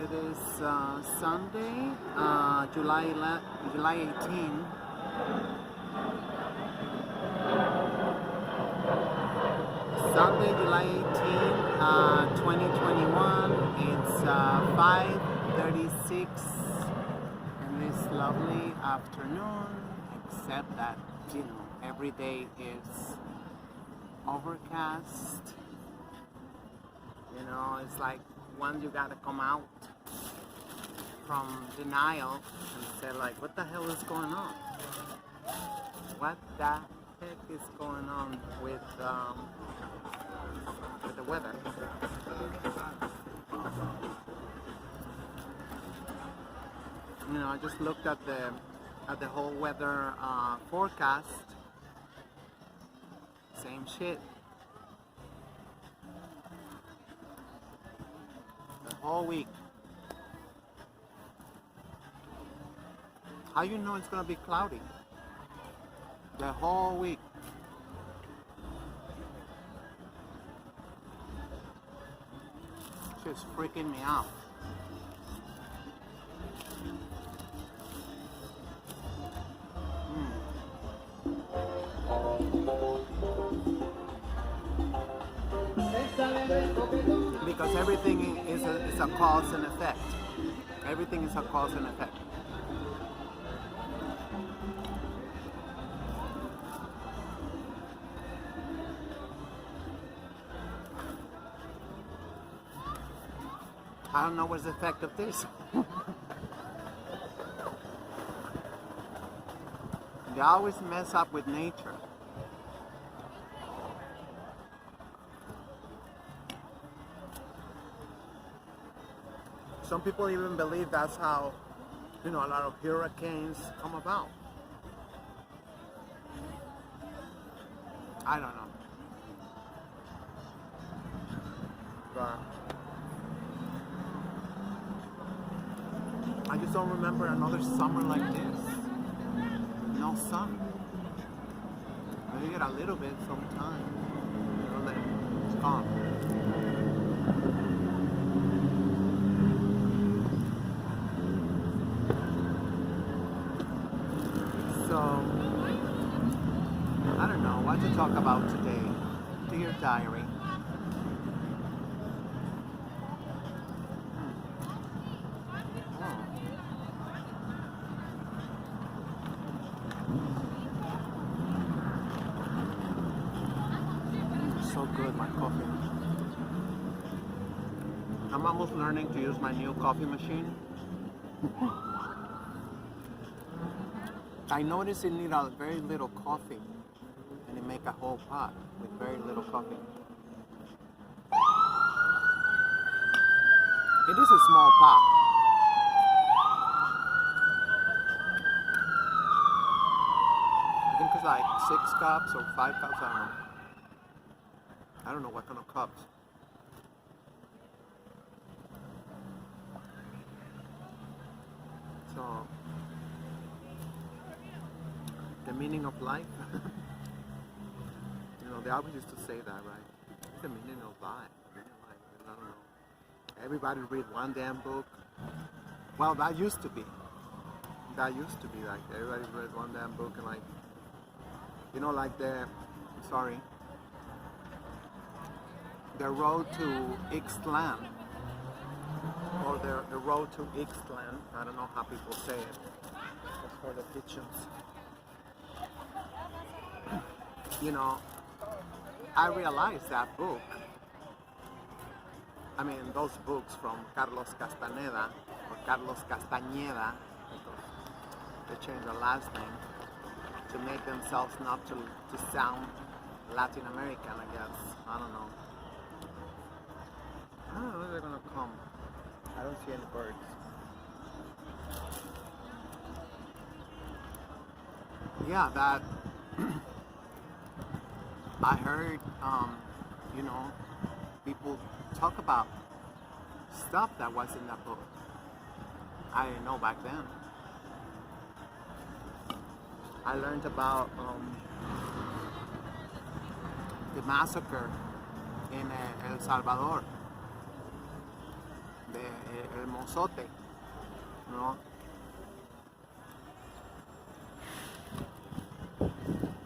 It is Sunday, July 18. Sunday, July 18, 2021. It's 5:36 in this lovely afternoon, except that, every day is overcast. It's like once you gotta come out from denial and say, like, what the hell is going on? What the heck is going on with the weather? I just looked at the whole weather forecast. Same shit. The whole week. How you know it's gonna be cloudy? The whole week. Shit's freaking me out. Because everything is a cause and effect. Everything is a cause and effect. I don't know what's the effect of this. They always mess up with nature. Some people even believe that's how, a lot of hurricanes come about. I don't know. But I just don't remember another summer like this. No sun. Maybe get a little bit sometime. Then it's gone. So, I don't know what to talk about today. Dear diary. So good, my coffee. I'm almost learning to use my new coffee machine. I noticed it needs very little coffee, and it make a whole pot with very little coffee. It is a small pot. I think it's like 6 cups or 5 cups, I don't know. I don't know what kind of cups. So, the meaning of life. They always used to say that, right? It's the meaning of life. I don't know. Everybody read one damn book. Well, that used to be. That used to be like everybody read one damn book and like the road to Ixtlan, or the road to Ixtlan. I don't know how people say it. That's for the Pichins. I realized that book. I mean, those books from Carlos Castaneda or Carlos Castañeda, because they changed their last name to make themselves not to sound Latin American, I guess. I don't know. I don't know if they're gonna come. I don't see any birds. Yeah, that I heard, people talk about stuff that was in that book. I didn't know back then. I learned about the massacre in El Salvador. el mozote, you know.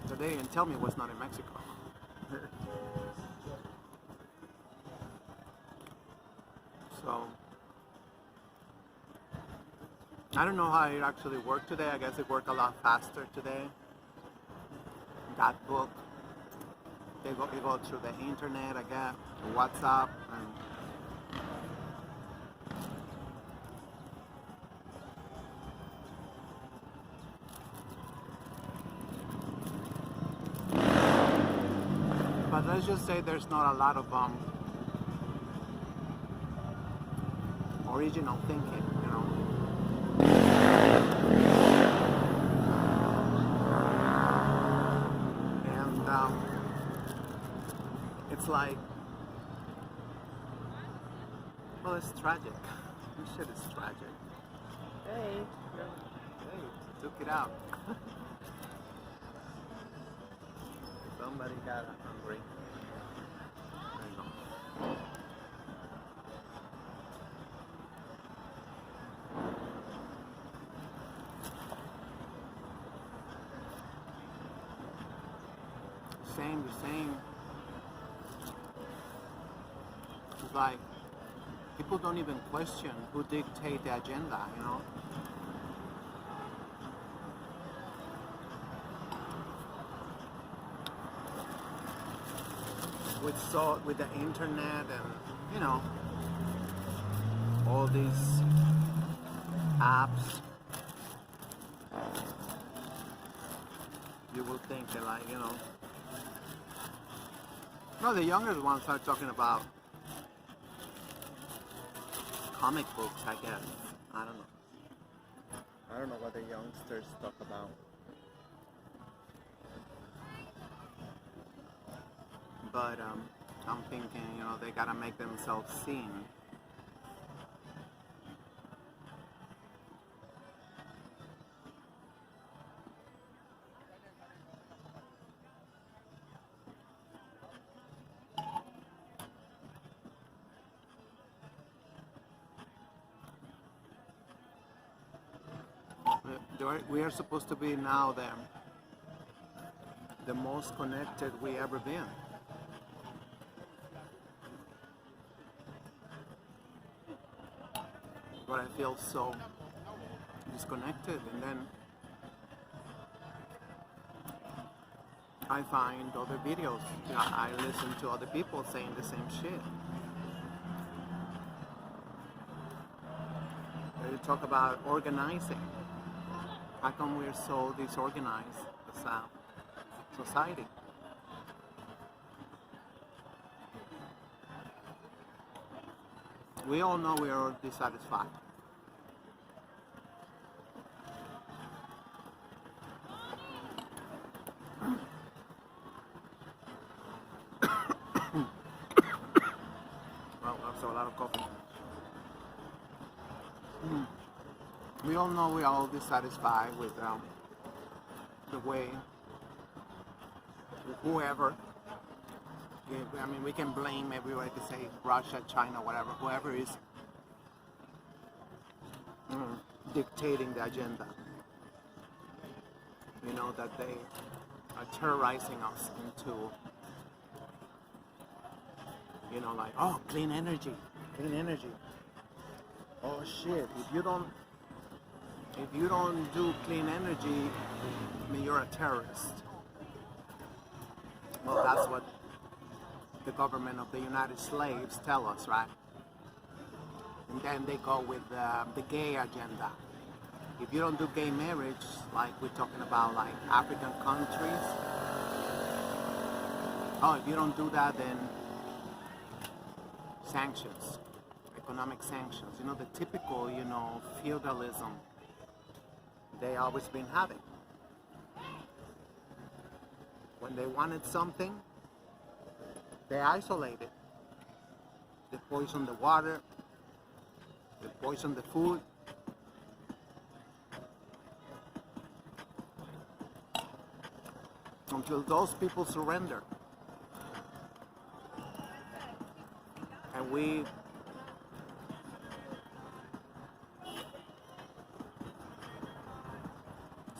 So they didn't tell me what's not in Mexico. So I don't know how it actually worked today. I guess it worked a lot faster today. That book, it go through the internet, I guess, WhatsApp, and but let's just say there's not a lot of original thinking, you know. And it's like, well, it's tragic. This shit is tragic. Hey, took it out. Somebody got hungry. There you go. Same. It's like people don't even question who dictate the agenda, you know. With the internet and, you know, all these apps, you will think that, like, you know, no, the younger ones are talking about comic books, I guess. I don't know. I don't know what the youngsters talk about. But I'm thinking, you know, they gotta make themselves seen. We are supposed to be now the most connected we ever been. But I feel so disconnected, and then I find other videos. You know, I listen to other people saying the same shit. They talk about organizing. How come we're so disorganized as a society? We all know we are dissatisfied. Well, that's a lot of coffee. We all know we are all dissatisfied with the way whoever, I mean, we can blame everybody, to say Russia, China, whatever, whoever is dictating the agenda. You know, that they are terrorizing us into, you know, like, oh, clean energy. Oh shit, if you don't do clean energy, I mean, you're a terrorist. Well, that's what the government of the United Slaves tell us, right? And then they go with the gay agenda. If you don't do gay marriage, like we're talking about, like African countries, oh, if you don't do that, then sanctions, economic sanctions, you know, the typical, you know, feudalism they always been having. When they wanted something, they isolate it. They poison the water, they poison the food. Until those people surrender. And we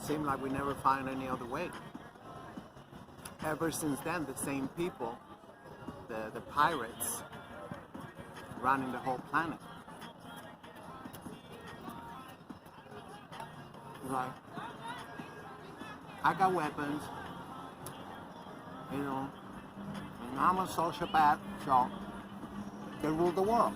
seemed like we never find any other way. Ever since then, the same people, the pirates, running the whole planet. Like, I got weapons, you know, and I'm a sociopath, so they rule the world.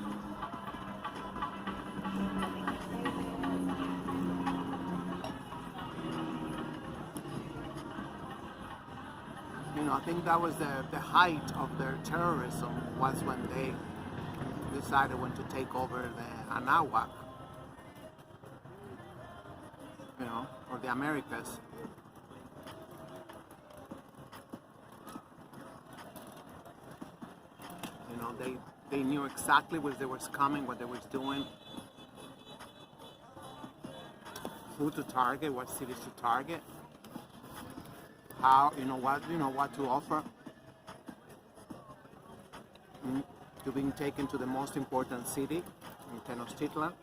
You know, I think that was the height of their terrorism was when they decided when to take over the Anahuac, you know, or the Americas. You know, they knew exactly what they was coming, what they was doing, who to target, what cities to target, how, what to offer. To being taken to the most important city in Tenochtitlan.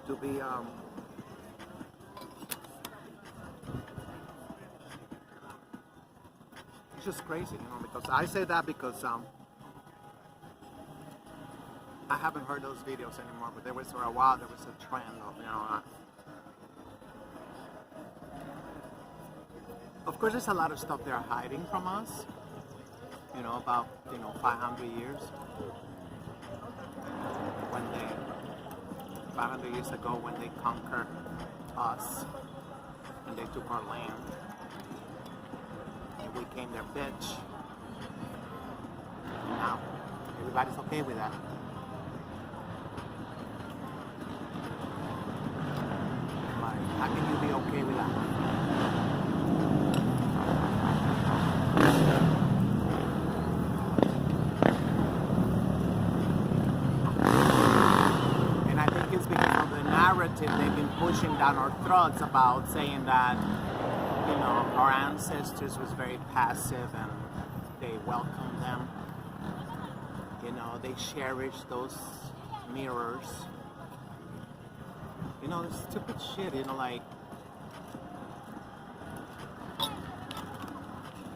To be it's just crazy, you know, because I say that because I haven't heard those videos anymore, but there was for a while there was a trend of, you know, of course, there's a lot of stuff they're hiding from us, you know, about, 500 years. 500 years ago when they conquered us and they took our land and we became their bitch. And now, everybody's okay with that. Like, how can you be okay with that? They've been pushing down our throats about saying that, our ancestors was very passive and they welcomed them. They cherished those mirrors. It's stupid shit, like.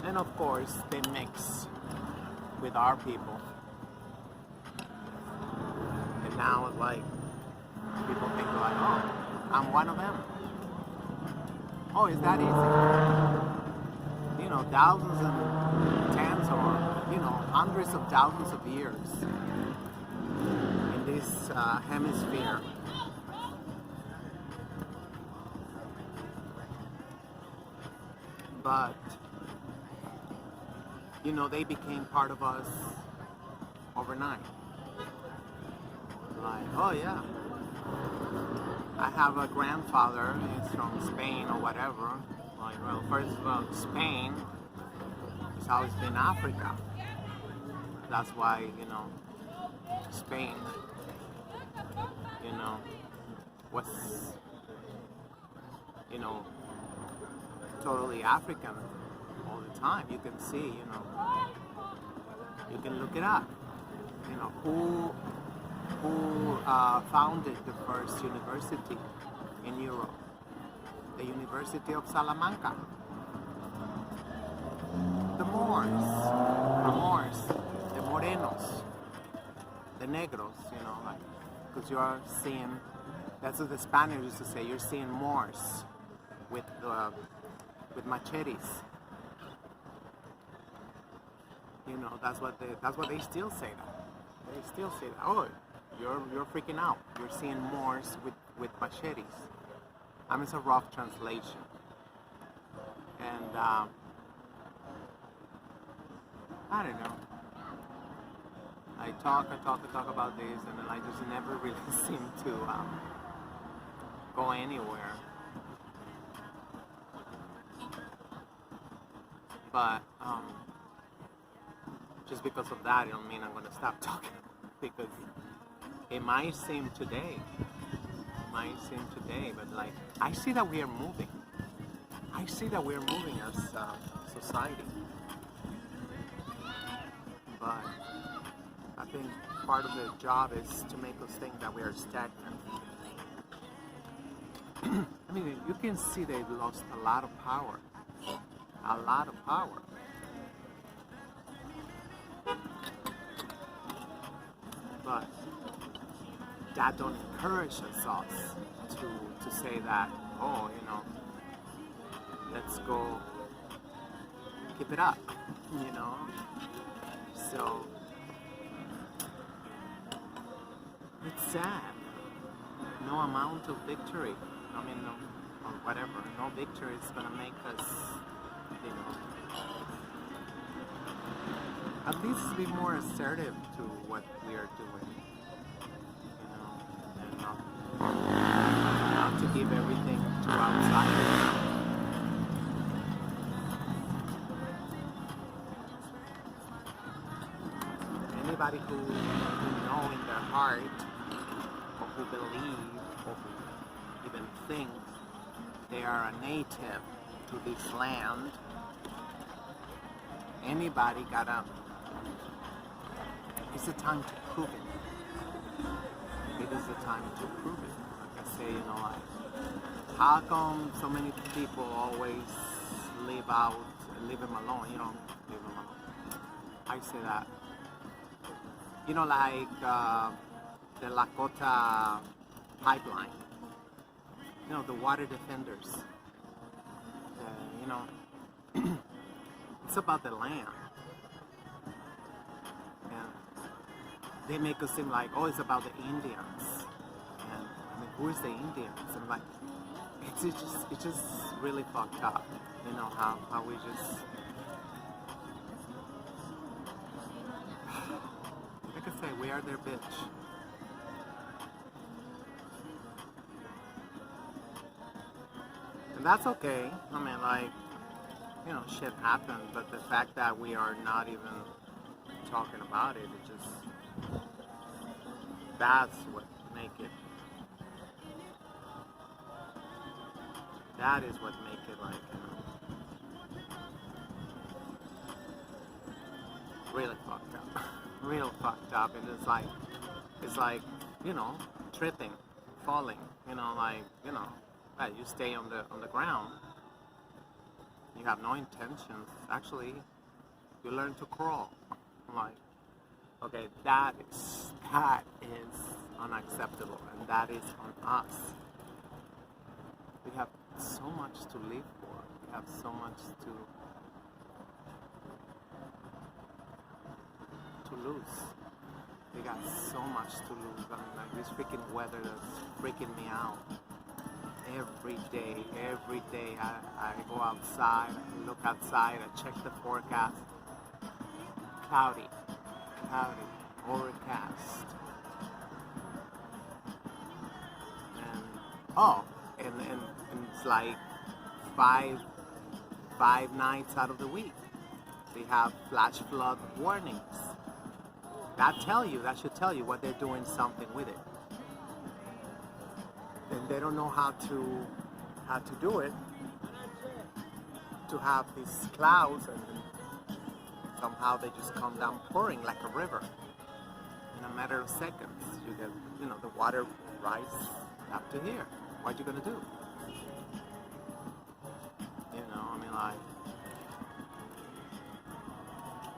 And of course, they mix with our people. And now it's like, people think like, oh, I'm one of them. Oh, is that easy? Thousands and tens or, hundreds of thousands of years in this hemisphere. But, they became part of us overnight. Like, oh yeah. I have a grandfather, he's from Spain or whatever. Like, well, first of all, Spain has always been Africa. That's why, Spain, was, totally African all the time. You can see, you can look it up. Who founded the first university in Europe? The University of Salamanca. The Moors, the Morenos, the Negros, because you are seeing, that's what the Spaniards used to say, you're seeing Moors with machetes. That's what they still say that. They still say that. Oh, you're freaking out. You're seeing Moors with machetes. It's a rough translation. And I don't know. I talk about this, and then I just never really seem to go anywhere. But just because of that, it don't mean I'm going to stop talking, because it might seem today, but like, I see that we are moving. I see that we are moving as society. But I think part of their job is to make us think that we are stagnant. I mean, you can see they've lost a lot of power. A lot of power. But that don't encourage us to say that, oh, you know, let's go keep it up, you know. So it's sad. No amount of victory, I mean, no, or whatever, no victory is gonna make us, you know, at least be more assertive to what we are doing, you know, and not to give everything to outsiders. Anybody who know in their heart, or who believe, or who even think they are a native to this land, anybody gotta, it's the time to prove it. It is the time to prove it. Like I say, you know, like, how come so many people always leave them alone, you know, leave them alone. I say that. You know, like the Lakota pipeline, you know, the water defenders, you know, it's about the land. And they make us seem like, oh, it's about the Indians. And I mean, who is the Indians? And like, it's just really fucked up, you know, how we just, like I say, we are their bitch. And that's okay. I mean, like, you know, shit happened, but the fact that we are not even talking about it, it just, that's what make it, that is what make it, like, you know, really fucked up. Real fucked up. And it's like, you know, tripping, falling, you know, like, you know, right, you stay on the ground, you have no intentions, actually you learn to crawl. I'm like, okay, that is unacceptable, and that is on us. We have so much to live for, we have so much to lose. We got so much to lose. I mean, like, this freaking weather that's freaking me out. Every day I go outside, I look outside, I check the forecast. Cloudy, overcast. And and it's like five nights out of the week we have flash flood warnings. That should tell you what they're doing something with it. And they don't know how to do it, to have these clouds, and somehow they just come down pouring like a river. In a matter of seconds, you get, you know, the water rise up to here. What you gonna do? You know, I mean, like,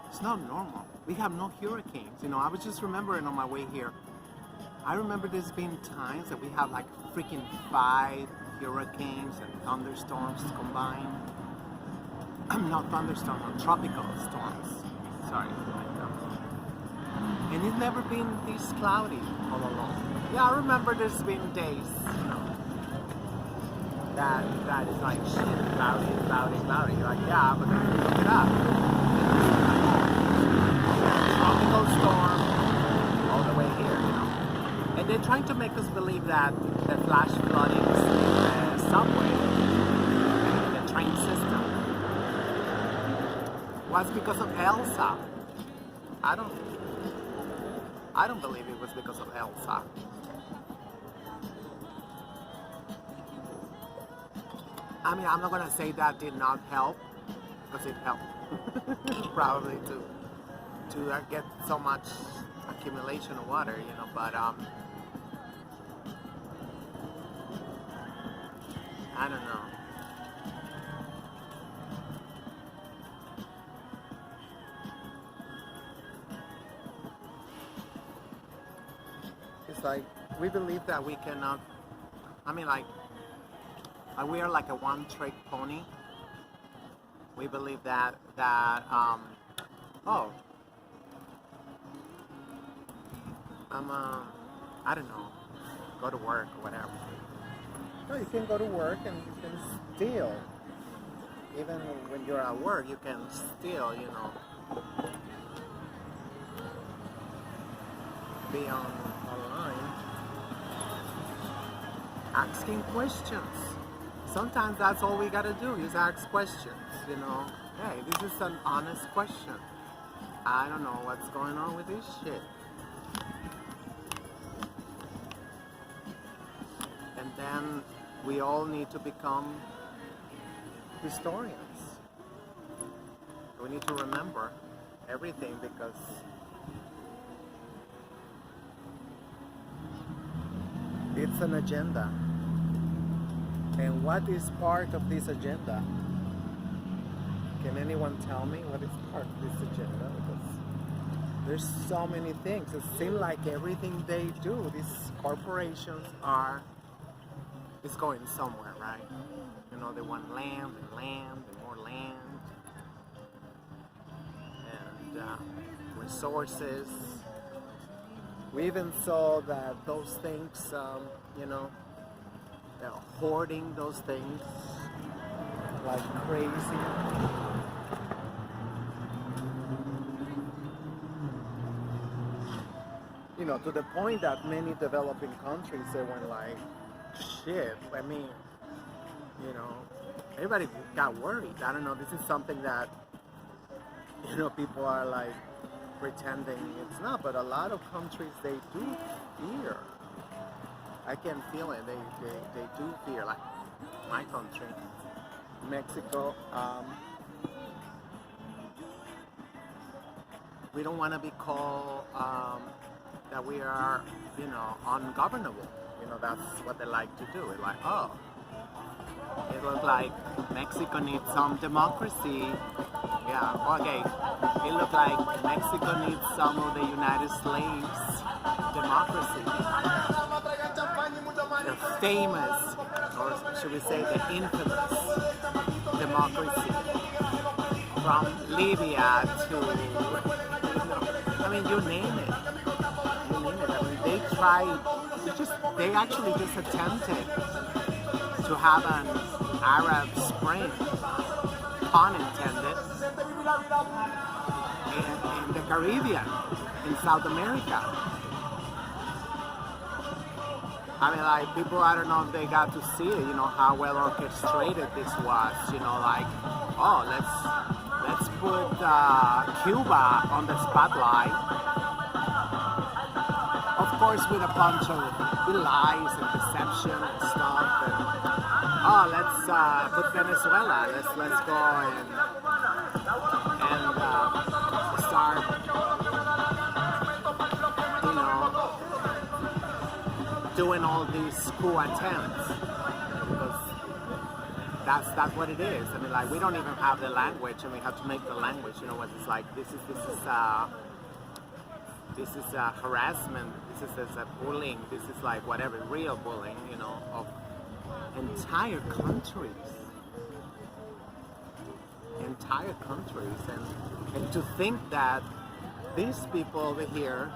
it's not normal. We have no hurricanes. You know, I was just remembering on my way here, I remember there's been times that we have like freaking 5 hurricanes and thunderstorms combined. Not thunderstorms, tropical storms. Sorry. And it's never been this cloudy all along. Yeah, I remember there's been days, you know, that is like shit, cloudy. You're like, yeah, but then you look it up. Tropical storm all the way here, you know. And they're trying to make us believe that the flash floodings in the subway and the train system was because of Elsa. I don't believe it was because of Elsa. I mean, I'm not gonna say that did not help, because it helped probably to get so much accumulation of water, you know, but I don't know. It's like we believe that we cannot. I mean, like we are like a one-trick pony. We believe that oh, I don't know, go to work or whatever. No, you can go to work and you can steal. Even when you're at work, you can steal, you know. Be online asking questions. Sometimes that's all we gotta do is ask questions, you know. Hey, this is an honest question. I don't know what's going on with this shit. And then we all need to become historians. We need to remember everything because it's an agenda. And what is part of this agenda? Can anyone tell me what is part of this agenda? Because there's so many things. It seems like everything they do, these corporations is going somewhere, right? You know, they want land and land and more land and resources. We even saw that those things, you know, they're hoarding those things like crazy. You know, to the point that many developing countries, they went like, shit, I mean, you know, everybody got worried. I don't know, this is something that, you know, people are like pretending it's not, but a lot of countries, they do fear. I can feel it, they do fear, like my country, Mexico. We don't want to be called that we are, you know, ungovernable. You know, that's what they like to do. It's like, oh, it looks like Mexico needs some democracy. Yeah, okay. It looks like Mexico needs some of the United States democracy. The famous, or should we say the infamous democracy from Libya to, I mean, you name it. You name it. I mean, they tried, they actually just attempted to have an Arab Spring, pun intended, in the Caribbean, in South America. I mean, like, people, I don't know if they got to see it, you know, how well orchestrated this was, you know, like, oh, let's put Cuba on the spotlight. Of course, with a bunch of lies and deception and stuff. And, oh, let's put Venezuela. Let's go and start, you know, doing all these coup attempts, because that's what it is. I mean, like, we don't even have the language, and we have to make the language. You know what it's like? This is harassment. This is a bullying. This is like whatever, real bullying. You know, of entire countries, and to think that these people over here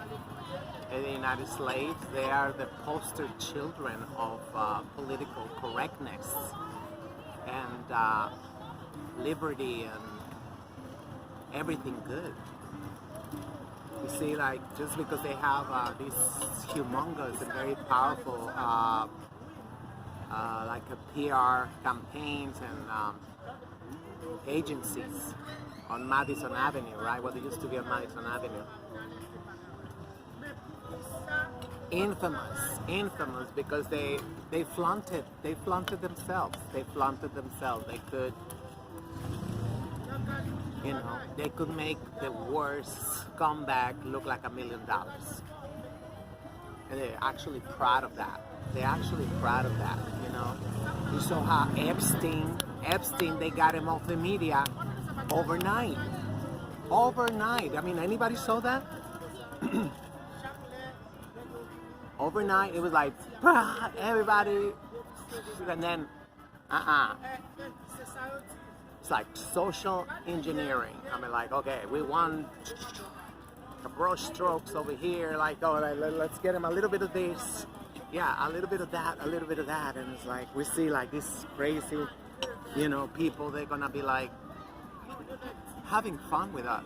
in the United States, they are the poster children of political correctness and liberty and everything good. You see, like, just because they have these humongous and very powerful like PR campaigns and agencies on Madison Avenue, right? What they used to be on Madison Avenue. Infamous, because they flaunted themselves. They could You know, they could make the worst comeback look like $1,000,000. And they're actually proud of that. They're actually proud of that, you know. You saw how Epstein, they got him off the media overnight. Overnight. I mean, anybody saw that? Overnight, it was like, everybody, and then, it's like social engineering. I mean, like, okay, we want a brush strokes over here, like, oh, let's get him a little bit of this, yeah, a little bit of that, a little bit of that, and it's like, we see like this crazy, you know, people, they're gonna be like, having fun with us.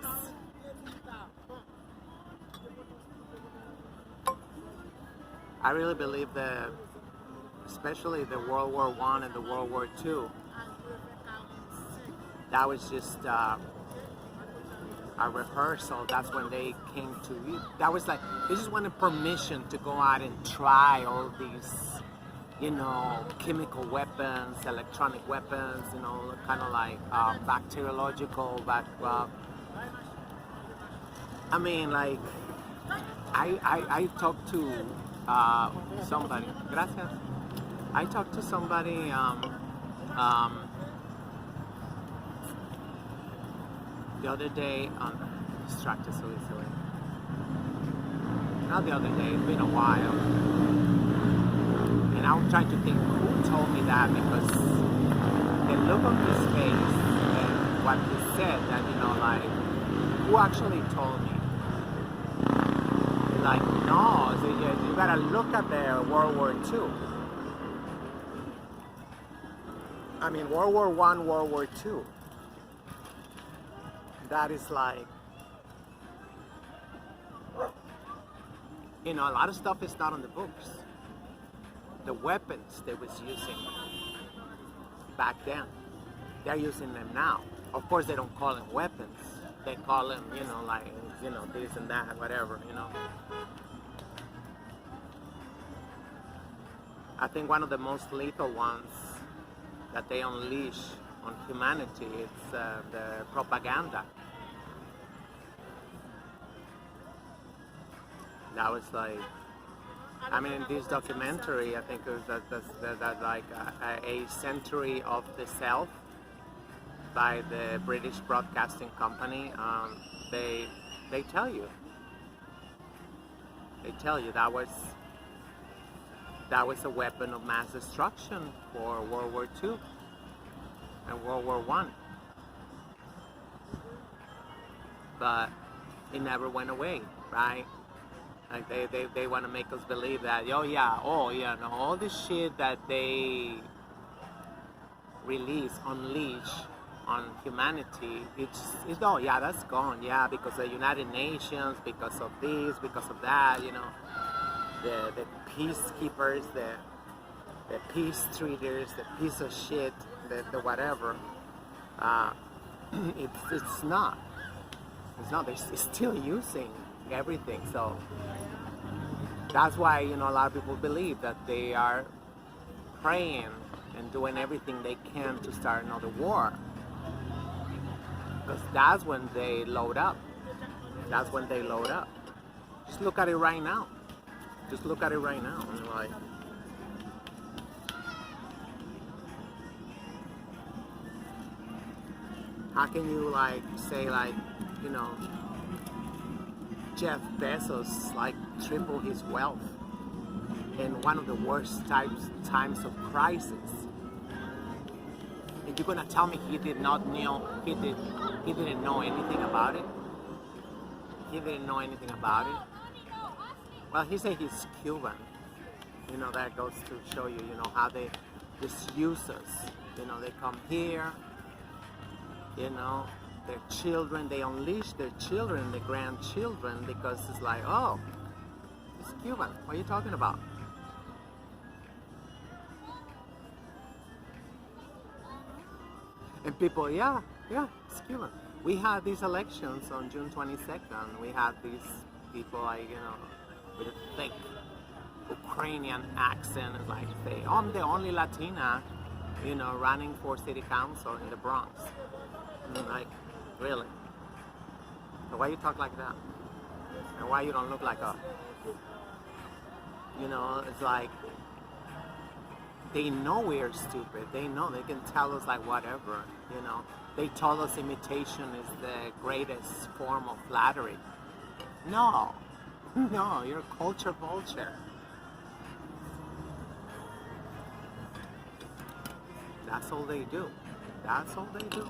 I really believe that, especially the World War I and the World War II, that was just a rehearsal. That's when they came to, that was like, they just wanted permission to go out and try all these, you know, chemical weapons, electronic weapons, you know, kind of like bacteriological, but, I mean, like, I talked to somebody, gracias. I talked to somebody, the other day on distracted so easily. Not the other day, it's been a while. And I'm trying to think who told me that, because the look on his face and what he said, that, you know, like, who actually told me? Like, no, so you gotta look at the World War II. I mean, World War I, World War II. That is like, you know, a lot of stuff is not on the books. The weapons they was using back then, they're using them now. Of course, they don't call them weapons. They call them, you know, like, you know, this and that, whatever, you know. I think one of the most lethal ones that they unleash on humanity is the propaganda. That was like, I mean, in this documentary, I think it was that like a century of the self by the British Broadcasting Company. They tell you that was a weapon of mass destruction for World War II and World War I. But it never went away, right? Like they want to make us believe that, oh yeah, no, all this shit that they unleash on humanity, oh yeah, that's gone, yeah, because the United Nations, because of this, because of that, you know, the peacekeepers, the peace treaters, the piece of shit, the whatever. It's not. They're still using everything. So that's why, you know, a lot of people believe that they are praying and doing everything they can to start another war, because that's when they load up. Just look at it right now. And like, how can you like say, like, you know, Jeff Bezos like triple his wealth in one of the worst times of crisis, and you're gonna tell me he didn't know anything about it? He didn't know anything about it. Well, he said he's Cuban. You know, that goes to show you, you know, how they just use us. You know, they come here, you know, their children, they unleash their children, their grandchildren, because it's like, oh, it's Cuban. What are you talking about? And people, yeah, it's Cuban. We had these elections on June 22nd. We had these people, like, you know, with a thick Ukrainian accent, and like say, oh, I'm the only Latina, you know, running for city council in the Bronx. And like, Really? So why you talk like that? And why you don't look like us? You know, it's like they know we're stupid. They know they can tell us like whatever, you know. They told us imitation is the greatest form of flattery. No, no, you're a culture vulture. That's all they do. That's all they do.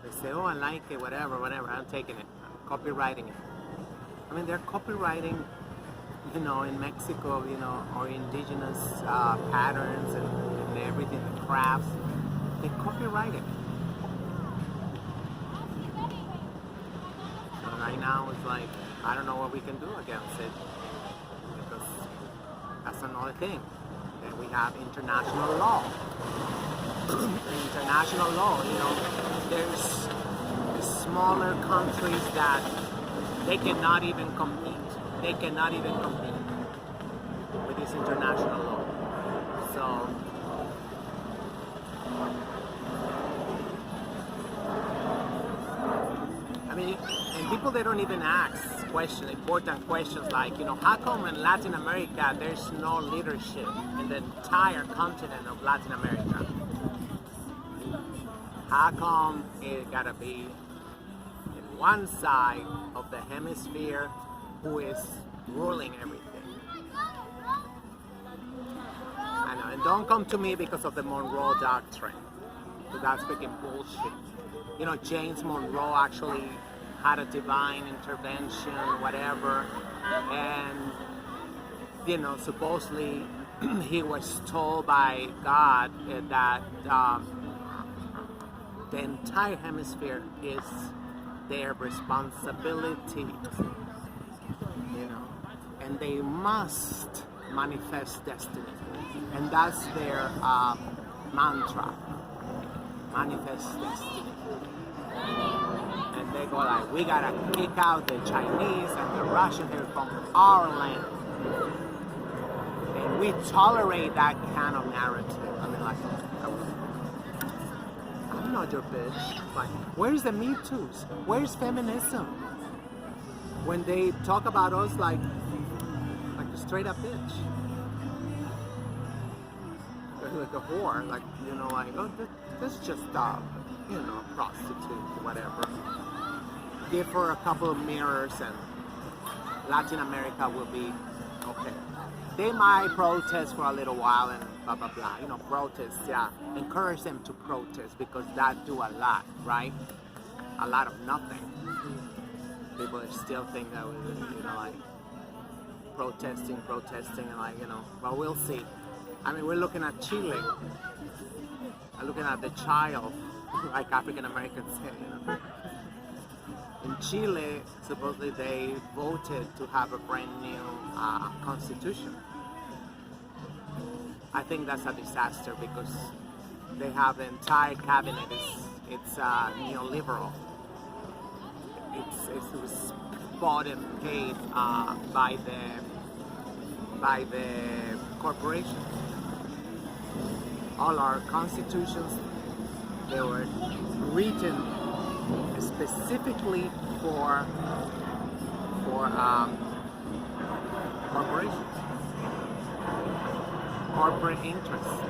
They say, oh, I like it, whatever, whatever. I'm taking it. I'm copywriting it. I mean, they're copywriting, you know, in Mexico, you know, or indigenous patterns and everything, the crafts. They copyright it. So right now it's like, I don't know what we can do against it, because that's another thing. Then we have international law. International law, you know, there's smaller countries that they cannot even compete. They cannot even compete with this international law. So I mean, and people, they don't even ask important questions like, you know, how come in Latin America there's no leadership in the entire continent of Latin America? How come it gotta be in one side of the hemisphere who is ruling everything? I know, and don't come to me because of the Monroe Doctrine, because that's freaking bullshit. You know, James Monroe actually had a divine intervention, whatever, and, you know, supposedly he was told by God that the entire hemisphere is their responsibility, you know, and they must manifest destiny, and that's their mantra, manifest destiny. And they go like, we gotta kick out the Chinese and the Russians here from our land, and we tolerate that kind of narrative. I mean, like, I'm not your bitch. Like, where's the Me Too's? Where's feminism? When they talk about us like a straight up bitch, like a whore, like, you know, like, oh, this just you know, prostitute, whatever. Give her a couple of mirrors and Latin America will be okay. They might protest for a little while and blah, blah, blah. You know, protest, yeah. Encourage them to protest, because that do a lot, right? A lot of nothing. People still think that we, you know, like, protesting, and like, you know, well, we'll see. I mean, we're looking at Chile. I'm looking at the child, like African Americans say, you know. In Chile, supposedly they voted to have a brand new constitution. I think that's a disaster, because they have the entire cabinet, it's neoliberal. It was bought and paid by the corporations. All our constitutions, they were written specifically for corporations, corporate interests.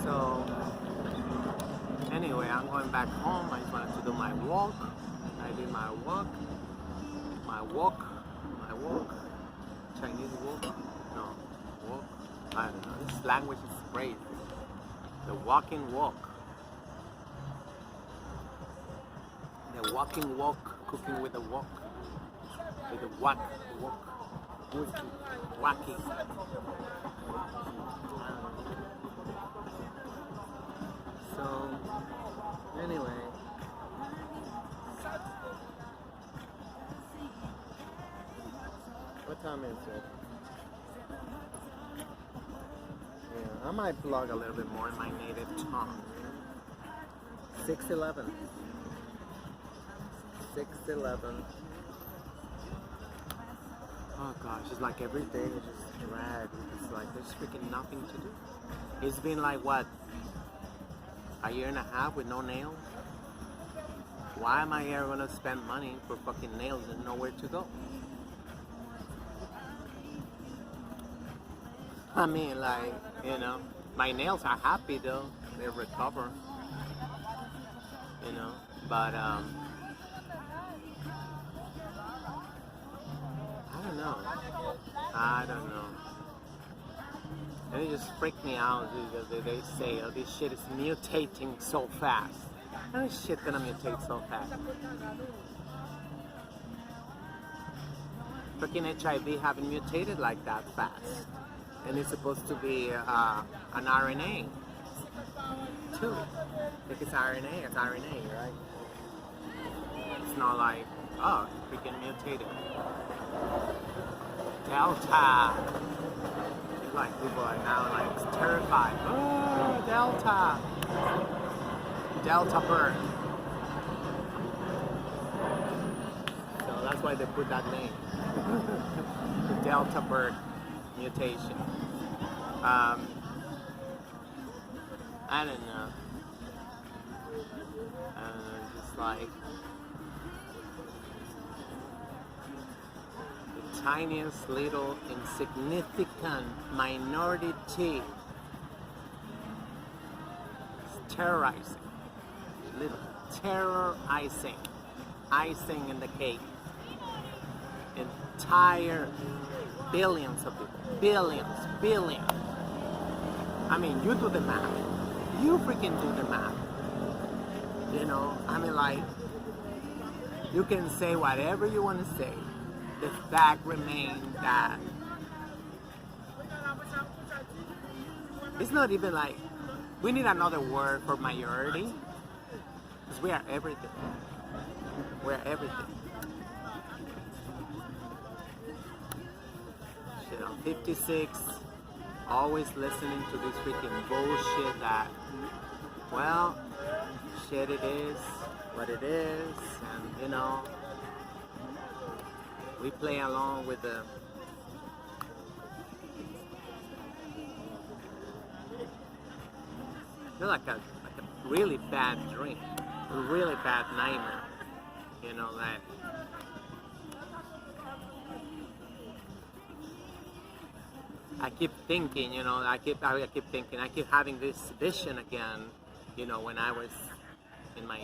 So anyway, I'm going back home. I just wanted to do my walk. I did my walk. Chinese walk. No, walk. I don't know. This language is crazy. The walking walk. The walking walk, cooking with a wok. With a wok. Wacky. So, anyway. What time is it? Yeah, I might vlog a little bit more in my native tongue. 6:11. 6:11. Oh gosh, it's like every day is just dragged. It's like there's freaking nothing to do. It's been like what, a year and a half with no nails? Why am I ever gonna spend money for fucking nails and nowhere to go? I mean, like, you know, my nails are happy though. They recover, you know, but I don't know. I don't know. And it just freaked me out because they say, oh, this shit is mutating so fast. How is shit gonna mutate so fast? Freaking HIV haven't mutated like that fast. And it's supposed to be an RNA too. If it's RNA, it's RNA, right? It's not like, oh, freaking mutated. Delta. It's like people are now like terrified. Oh, Delta. Delta bird. So that's why they put that name. The Delta bird mutation. I don't know. Just like the tiniest little insignificant minority is terrorizing. Little terrorizing. Icing in the cake. Entire billions of people. Billions. I mean, you do the math. You freaking do the math. You know, I mean, like, you can say whatever you want to say. The fact remains that it's not even like, we need another word for majority. Because we are everything. We're everything. Shit, I'm 56. Always listening to this freaking bullshit that, well, shit, it is what it is, and you know, we play along with the I feel like a really bad dream, a really bad nightmare, you know, that I keep thinking, you know, I keep having this vision again, you know, when I was in my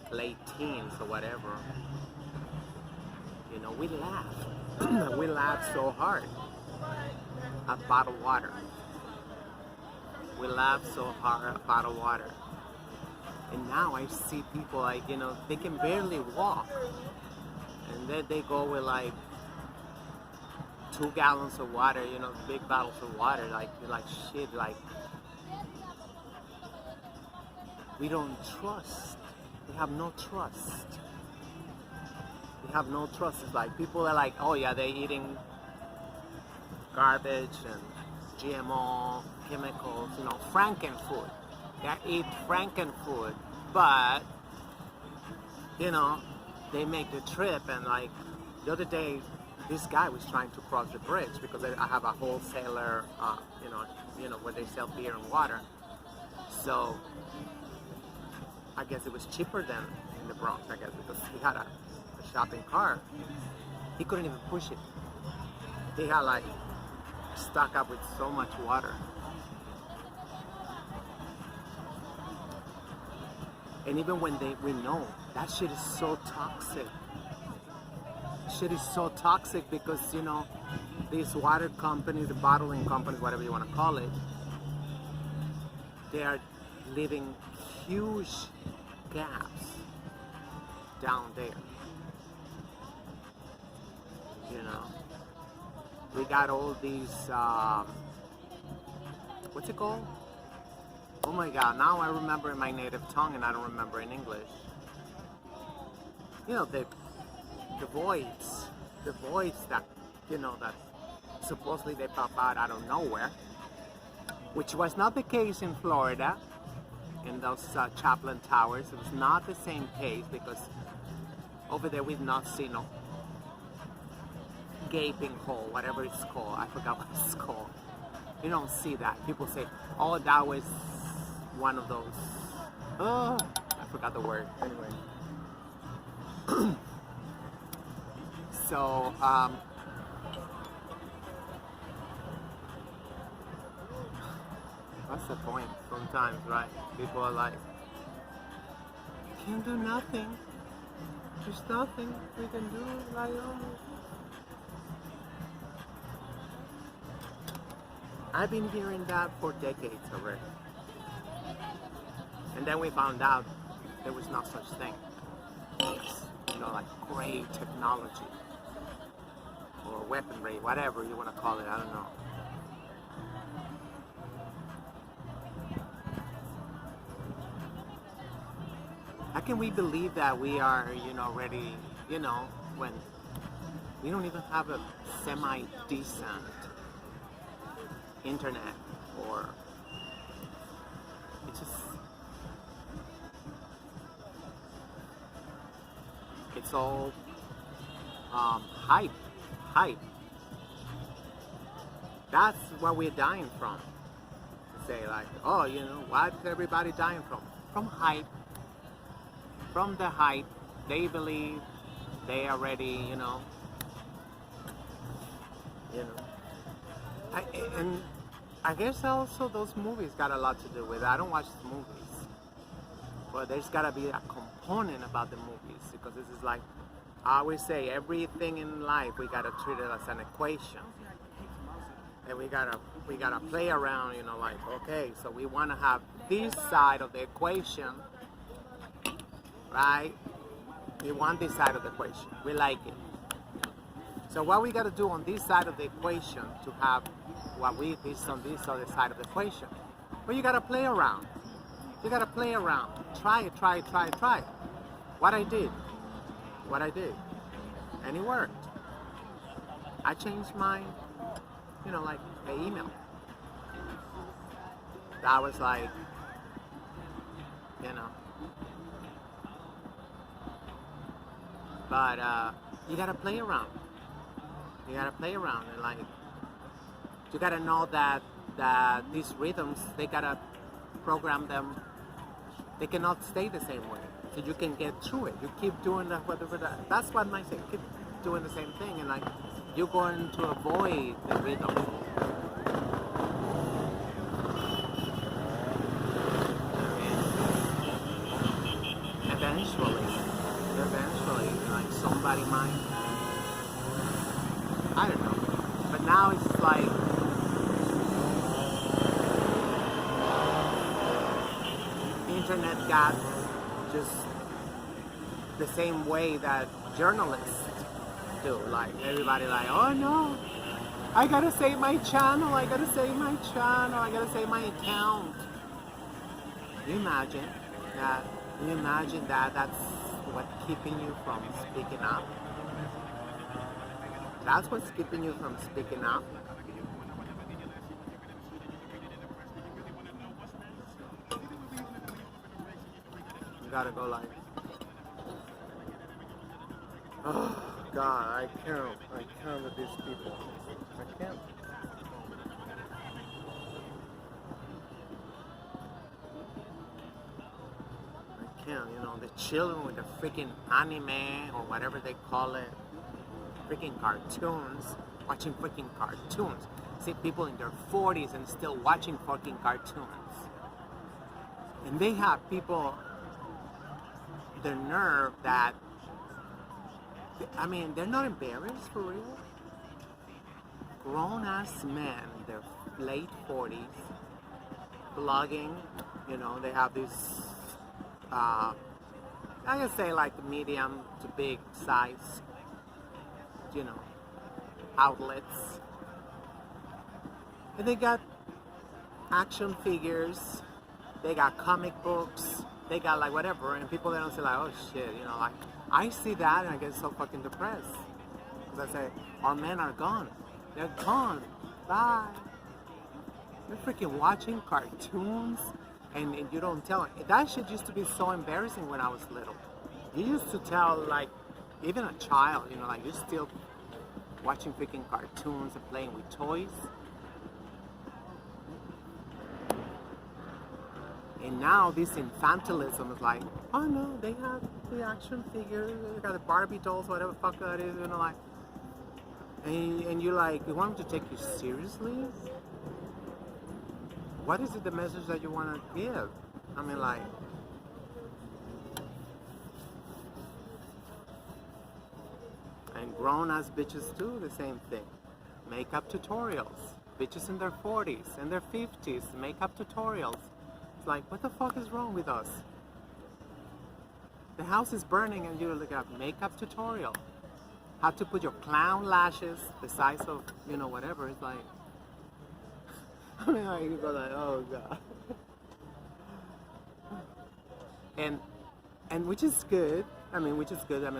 late teens or whatever. You know, we laughed. We laughed so hard at bottled water. We laughed so hard at bottled water. And now I see people like, you know, they can barely walk. And then they go with like 2 gallons of water, you know, big bottles of water, like shit, like we don't trust. We have no trust. We have no trust. It's like people are like, oh yeah, they're eating garbage and GMO chemicals, you know, Frankenfood. They eat Frankenfood, but you know, they make the trip. And like the other day, this guy was trying to cross the bridge because I have a wholesaler, you know, where they sell beer and water. So I guess it was cheaper than in the Bronx, I guess, because he had a shopping cart. He couldn't even push it. He had like stocked up with so much water. And even when we know that shit is so toxic. Shit is so toxic because, you know, these water companies, the bottling companies, whatever you want to call it, they are leaving huge gaps down there. You know, we got all these, what's it called? Oh my God, now I remember in my native tongue and I don't remember in English. You know, the voids that, you know, that supposedly they pop out of nowhere, which was not the case in Florida, in those Chaplin Towers. It was not the same case because over there we've not seen no gaping hole, whatever it's called. I forgot what it's called. You don't see that. People say, oh, that was one of those. Oh, I forgot the word. Anyway. So, what's the point? Sometimes, right? People are like, can't do nothing. There's nothing we can do. Like, oh. I've been hearing that for decades already. And then we found out there was no such thing. You know, like great technology or weaponry, whatever you want to call it, I don't know. How can we believe that we are, you know, ready, you know, when we don't even have a semi-decent internet, or it's just, it's all hype. That's what we're dying from. Say like, oh, you know, what's everybody dying from? From hype. From the hype, they believe they are ready, you know. And I guess also those movies got a lot to do with it. I don't watch the movies, but there's gotta be a component about the movies, because this is like, I always say, everything in life we gotta treat it as an equation, and we gotta play around, you know, like, okay, so we want to have this side of the equation, right? We want this side of the equation. We like it. So what we got to do on this side of the equation to have what we this on this other side of the equation? Well, you got to play around. You got to play around. Try it. What I did. And it worked. I changed my, you know, like the email. That was like, you know. But you got to play around. You gotta play around, and like, you gotta know that these rhythms, they gotta program them. They cannot stay the same way, so you can get through it. You keep doing whatever. That's what I say. Keep doing the same thing, and like, you're going to avoid the rhythm. Eventually, like, somebody might. I don't know, but now it's like, the internet got just the same way that journalists do. Like, everybody like, oh no, I gotta save my channel, I gotta save my account. Can you imagine that? That's what's keeping you from speaking up. That's what's keeping you from speaking up. You gotta go like, oh God, I can't with these people. I can't. You know, the children with the freaking anime or whatever they call it. Freaking cartoons, watching freaking cartoons. See people in their 40s and still watching fucking cartoons. And they have people, the nerve that, I mean, they're not embarrassed for real. Grown-ass men in their late 40s, blogging, you know, they have this, I can say like medium to big size, you know, outlets, and they got action figures, they got comic books, they got like whatever, and people, they don't say like, oh shit, you know, like, I see that and I get so fucking depressed, because I say, our men are gone, they're gone, bye. You're freaking watching cartoons, and you don't tell. That shit used to be so embarrassing when I was little. You used to tell, like, even a child, you know, like, you're still watching freaking cartoons and playing with toys. And now this infantilism is like, oh no, they have the action figures, they got the Barbie dolls, whatever the fuck that is, like, and you're like, you want them to take you seriously? What is it, the message that you want to give? I mean, like, and grown-ass bitches do the same thing. Makeup tutorials. Bitches in their 40s and their 50s, makeup tutorials. It's like, what the fuck is wrong with us? The house is burning and you're looking at makeup tutorial. How to put your clown lashes the size of, whatever. It's like, I mean, like, you go like, oh god. And which is good. I mean,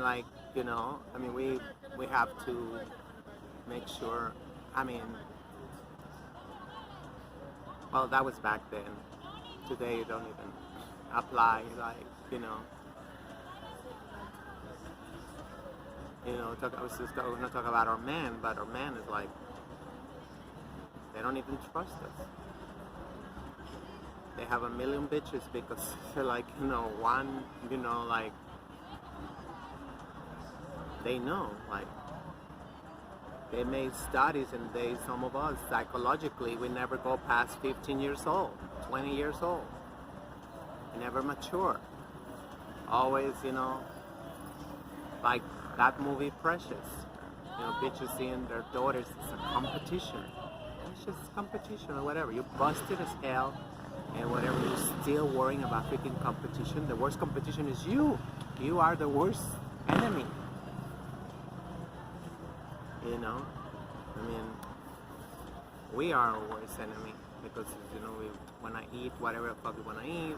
like, we have to make sure, well, that was back then. Today, you don't even apply, like, I was just going to talk about our men, but our men is like, they don't even trust us. They have a million bitches because they're like, one, like, they know, like, they made studies and some of us, psychologically, we never go past 15 years old, 20 years old. We never mature. Always, like that movie Precious. Bitches seeing their daughters, it's a competition. It's just competition or whatever. You're busted as hell and whatever, you're still worrying about freaking competition. The worst competition is you. You are the worst enemy. We are our worst enemy because, we want to eat whatever the fuck we want to eat.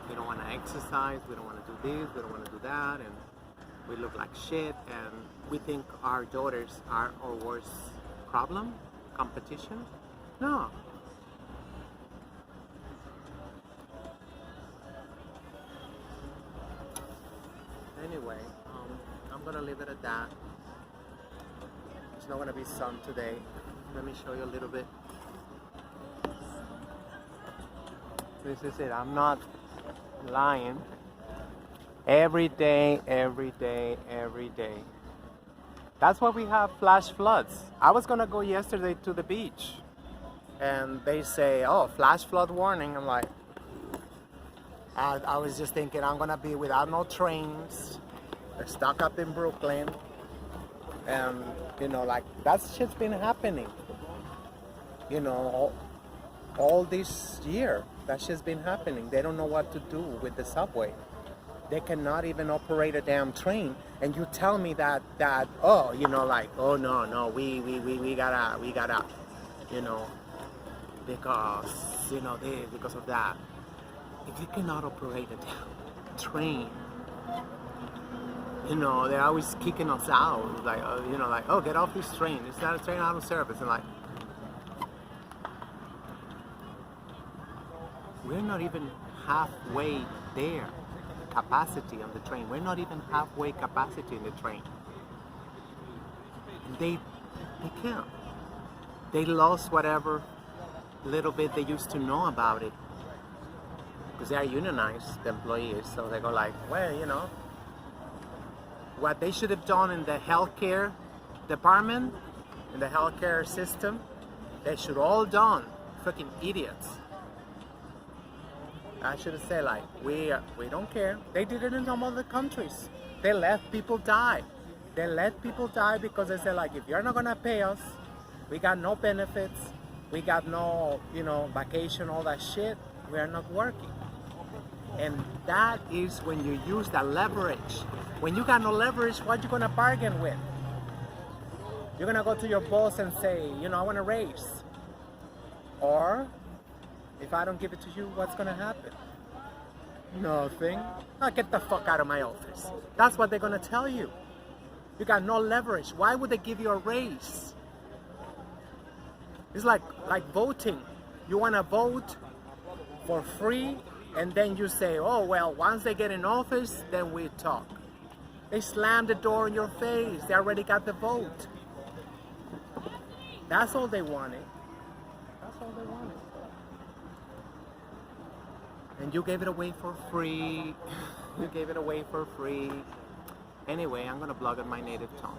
We don't want to exercise. We don't want to do this. We don't want to do that. And we look like shit. And we think our daughters are our worst problem, competition. No. Anyway, I'm going to leave it at that. It's not going to be sun today. Let me show you a little bit. This is it. I'm not lying. Every day, every day, every day. That's why we have flash floods. I was going to go yesterday to the beach. And they say, oh, flash flood warning. I'm like, I was just thinking I'm going to be without no trains. They're stuck up in Brooklyn. And, like, that shit's been happening. All this year, that shit's been happening. They don't know what to do with the subway. They cannot even operate a damn train. And you tell me that oh, like, oh, no, we gotta, because, because of that. If you cannot operate a damn train, they're always kicking us out. Like, like, oh, get off this train. It's not a train out of service. And like, we're not even halfway there. Capacity on the train. We're not even halfway capacity in the train. And they can't. They lost whatever little bit they used to know about it. Because they are unionized, the employees. So they go like, well, what they should have done in the healthcare department, in the healthcare system, they should all done. Freaking idiots. I should have said, like, we don't care. They did it in some other countries. They let people die. They let people die because they said, like, if you're not going to pay us, we got no benefits, we got no, vacation, all that shit, we are not working. And that is when you use that leverage. When you got no leverage, what you going to bargain with? You're going to go to your boss and say, I want a raise. Or, if I don't give it to you, what's going to happen? Nothing. Now get the fuck out of my office. That's what they're going to tell you. You got no leverage. Why would they give you a raise? It's like voting. You want to vote for free, and then you say, oh, well, once they get in office, then we talk. They slam the door in your face. They already got the vote. That's all they wanted. That's all they wanted. And you gave it away for free. You gave it away for free. Anyway, I'm gonna blog in my native tongue.